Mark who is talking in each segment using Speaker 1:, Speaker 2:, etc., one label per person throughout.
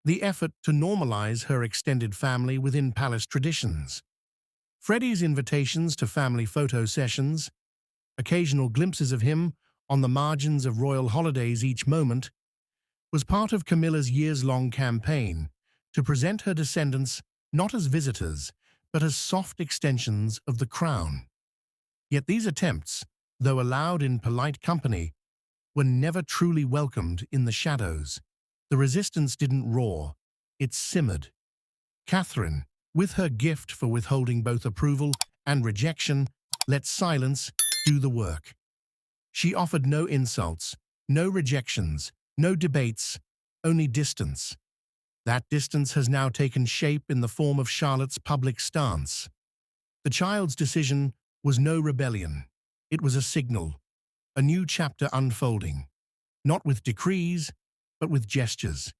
Speaker 1: the effort to normalize her extended family within palace traditions. Freddie's invitations to family photo sessions, occasional glimpses of him on the margins of royal holidays each moment, was part of Camilla's years-long campaign to present her descendants not as visitors, but as soft extensions of the crown. Yet these attempts, though allowed in polite company, were never truly welcomed in the shadows. The resistance didn't roar, it simmered. Catherine, with her gift for withholding both approval and rejection, let silence do the work. She offered no insults, no rejections, no debates, only distance. That distance has now taken shape in the form of Charlotte's public stance. The child's decision was no rebellion. It was a signal, a new chapter unfolding, not with decrees, but with gestures.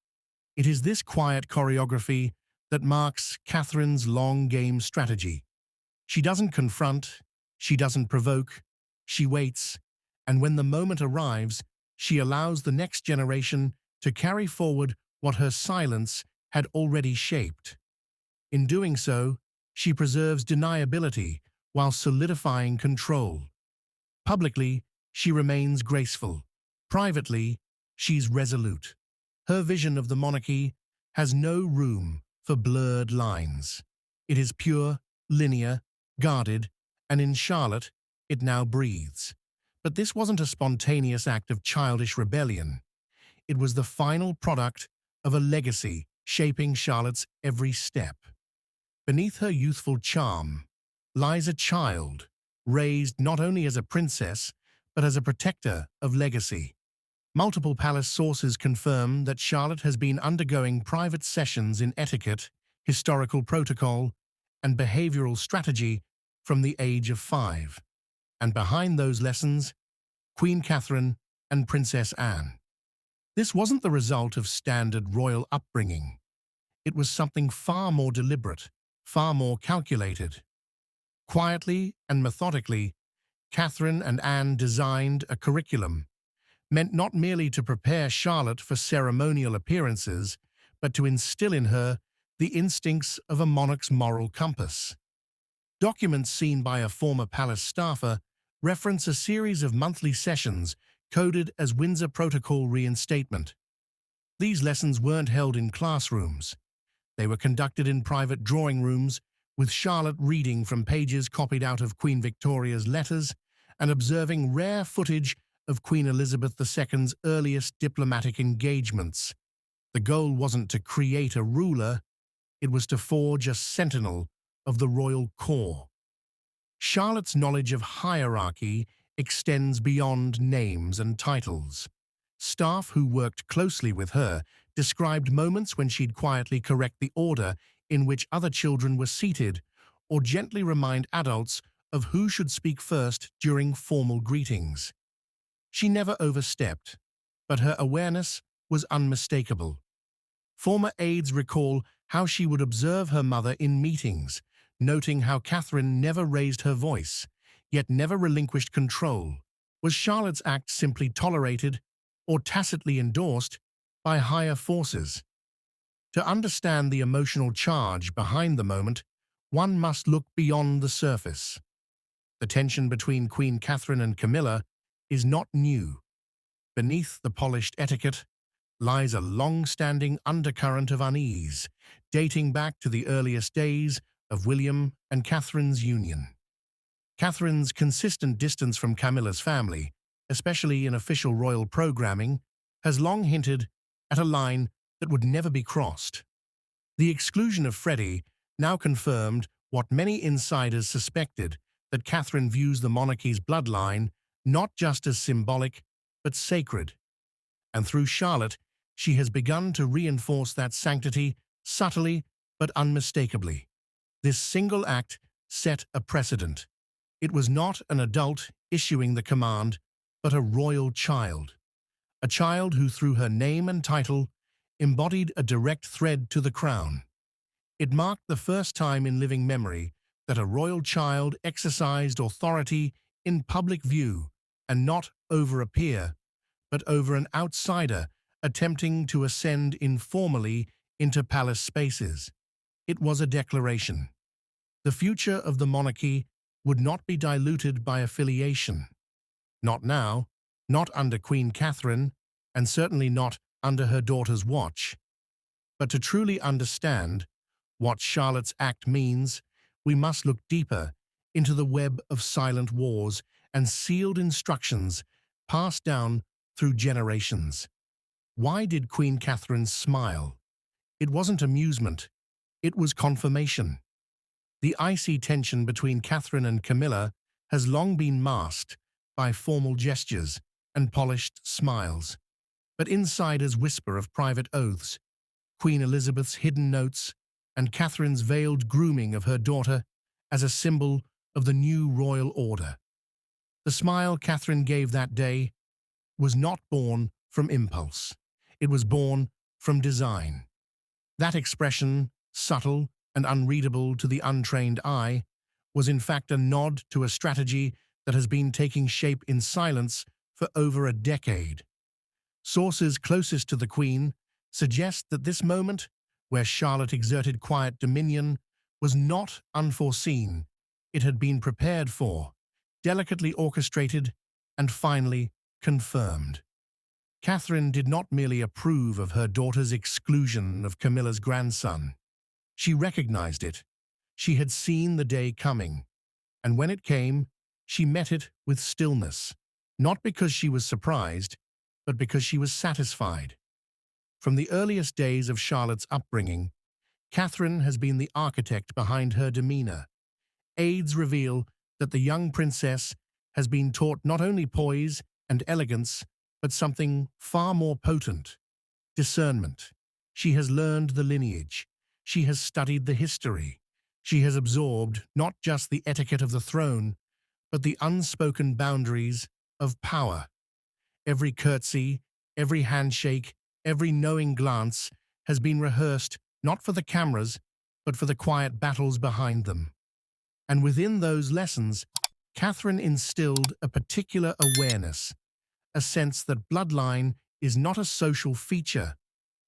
Speaker 1: It is this quiet choreography that marks Catherine's long-game strategy. She doesn't confront, she doesn't provoke, she waits, and when the moment arrives, she allows the next generation to carry forward what her silence had already shaped. In doing so, she preserves deniability while solidifying control. Publicly, she remains graceful. Privately, she's resolute. Her vision of the monarchy has no room for blurred lines. It is pure, linear, guarded, and in Charlotte, it now breathes. But this wasn't a spontaneous act of childish rebellion. It was the final product of a legacy shaping Charlotte's every step. Beneath her youthful charm lies a child, raised not only as a princess, but as a protector of legacy. Multiple palace sources confirm that Charlotte has been undergoing private sessions in etiquette, historical protocol, and behavioral strategy from the age of 5. And behind those lessons, Queen Catherine and Princess Anne. This wasn't the result of standard royal upbringing. It was something far more deliberate, far more calculated. Quietly and methodically, Catherine and Anne designed a curriculum meant not merely to prepare Charlotte for ceremonial appearances, but to instill in her the instincts of a monarch's moral compass. Documents seen by a former palace staffer reference a series of monthly sessions coded as Windsor Protocol reinstatement. These lessons weren't held in classrooms. They were conducted in private drawing rooms, with Charlotte reading from pages copied out of Queen Victoria's letters and observing rare footage of Queen Elizabeth II's earliest diplomatic engagements. The goal wasn't to create a ruler, it was to forge a sentinel of the royal core. Charlotte's knowledge of hierarchy extends beyond names and titles. Staff who worked closely with her described moments when she'd quietly correct the order in which other children were seated, or gently remind adults of who should speak first during formal greetings. She never overstepped, but her awareness was unmistakable. Former aides recall how she would observe her mother in meetings, noting how Catherine never raised her voice, yet never relinquished control. Was Charlotte's act simply tolerated or tacitly endorsed by higher forces? To understand the emotional charge behind the moment, one must look beyond the surface. The tension between Queen Catherine and Camilla is not new. Beneath the polished etiquette lies a long-standing undercurrent of unease, dating back to the earliest days of William and Catherine's union. Catherine's consistent distance from Camilla's family, especially in official royal programming, has long hinted at a line that would never be crossed. The exclusion of Freddie now confirmed what many insiders suspected, that Catherine views the monarchy's bloodline not just as symbolic, but sacred. And through Charlotte, she has begun to reinforce that sanctity subtly but unmistakably. This single act set a precedent. It was not an adult issuing the command, but a royal child. A child who, through her name and title, embodied a direct thread to the crown. It marked the first time in living memory that a royal child exercised authority in public view, and not over a peer, but over an outsider attempting to ascend informally into palace spaces. It was a declaration. The future of the monarchy would not be diluted by affiliation. Not now, not under Queen Catherine, and certainly not under her daughter's watch. But to truly understand what Charlotte's act means, we must look deeper into the web of silent wars and sealed instructions passed down through generations. Why did Queen Catherine smile? It wasn't amusement, it was confirmation. The icy tension between Catherine and Camilla has long been masked by formal gestures and polished smiles. But insiders whisper of private oaths, Queen Elizabeth's hidden notes, and Catherine's veiled grooming of her daughter as a symbol of the new royal order. The smile Catherine gave that day was not born from impulse. It was born from design. That expression, subtle and unreadable to the untrained eye, was in fact a nod to a strategy that has been taking shape in silence for over a decade. Sources closest to the Queen suggest that this moment, where Charlotte exerted quiet dominion, was not unforeseen. It had been prepared for, delicately orchestrated, and finally confirmed. Catherine did not merely approve of her daughter's exclusion of Camilla's grandson. She recognized it. She had seen the day coming, and when it came, she met it with stillness, not because she was surprised, but because she was satisfied. From the earliest days of Charlotte's upbringing, Catherine has been the architect behind her demeanor. Aides reveal that the young princess has been taught not only poise and elegance, but something far more potent: discernment. She has learned the lineage. She has studied the history. She has absorbed not just the etiquette of the throne, but the unspoken boundaries of power. Every curtsy, every handshake, every knowing glance has been rehearsed not for the cameras, but for the quiet battles behind them. And within those lessons, Catherine instilled a particular awareness, a sense that bloodline is not a social feature,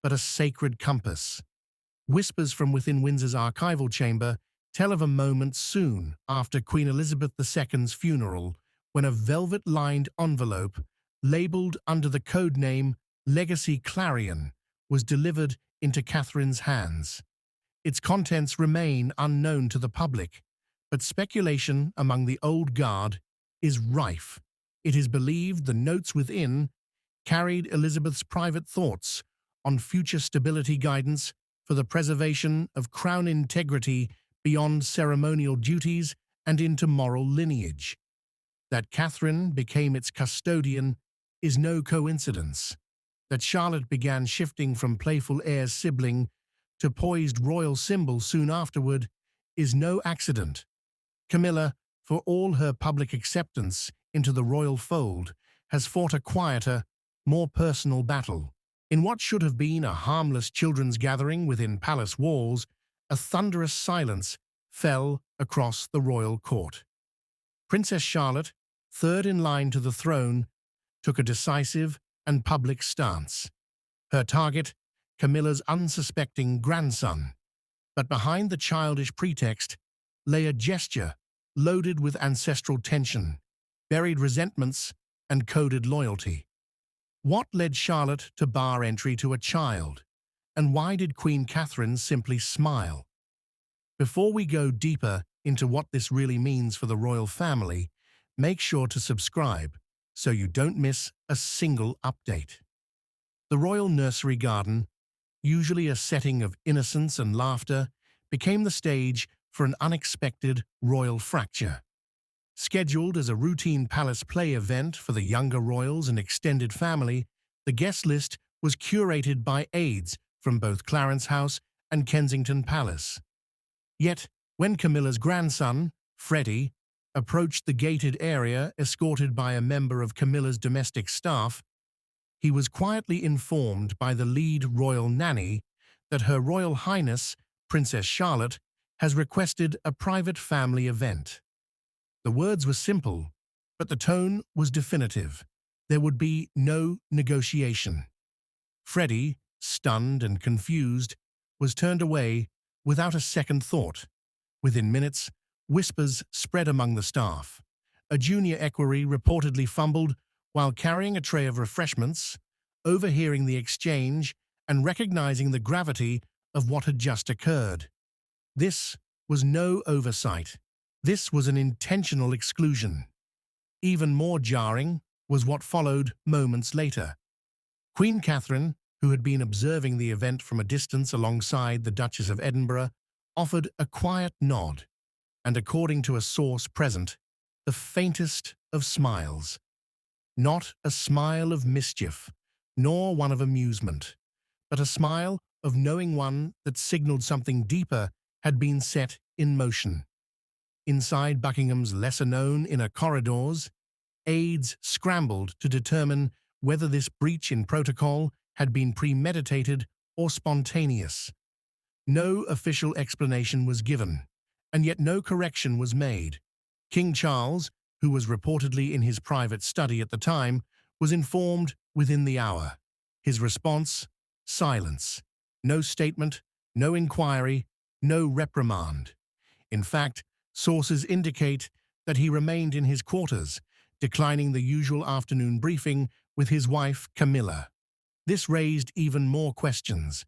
Speaker 1: but a sacred compass. Whispers from within Windsor's archival chamber tell of a moment soon after Queen Elizabeth II's funeral when a velvet-lined envelope, labeled under the code name Legacy Clarion, was delivered into Catherine's hands. Its contents remain unknown to the public, but speculation among the old guard is rife. It is believed the notes within carried Elizabeth's private thoughts on future stability guidance for the preservation of crown integrity beyond ceremonial duties and into moral lineage. That Catherine became its custodian is no coincidence. That Charlotte began shifting from playful heir's sibling to poised royal symbol soon afterward is no accident. Camilla, for all her public acceptance into the royal fold, has fought a quieter, more personal battle. In what should have been a harmless children's gathering within palace walls, a thunderous silence fell across the royal court. Princess Charlotte, third in line to the throne, took a decisive and public stance. Her target, Camilla's unsuspecting grandson. But behind the childish pretext lay a gesture loaded with ancestral tension, buried resentments, and coded loyalty. What led Charlotte to bar entry to a child? And why did Queen Catherine simply smile? Before we go deeper into what this really means for the royal family, make sure to subscribe so you don't miss a single update. The royal nursery garden, usually a setting of innocence and laughter, became the stage for an unexpected royal fracture. Scheduled as a routine palace play event for the younger royals and extended family, the guest list was curated by aides from both Clarence House and Kensington Palace. Yet, when Camilla's grandson, Freddie, approached the gated area escorted by a member of Camilla's domestic staff, he was quietly informed by the lead royal nanny that Her Royal Highness, Princess Charlotte, has requested a private family event. The words were simple, but the tone was definitive. There would be no negotiation. Freddie, stunned and confused, was turned away without a second thought. Within minutes, whispers spread among the staff. A junior equerry reportedly fumbled while carrying a tray of refreshments, overhearing the exchange and recognizing the gravity of what had just occurred. This was no oversight. This was an intentional exclusion. Even more jarring was what followed moments later. Queen Catherine, who had been observing the event from a distance alongside the Duchess of Edinburgh, offered a quiet nod, and according to a source present, the faintest of smiles. Not a smile of mischief, nor one of amusement, but a smile of knowing one that signaled something deeper had been set in motion. Inside Buckingham's lesser-known inner corridors, aides scrambled to determine whether this breach in protocol had been premeditated or spontaneous. No official explanation was given, and yet no correction was made. King Charles, who was reportedly in his private study at the time, was informed within the hour. His response? Silence. No statement, no inquiry, no reprimand. In fact, sources indicate that he remained in his quarters, declining the usual afternoon briefing with his wife Camilla. This raised even more questions.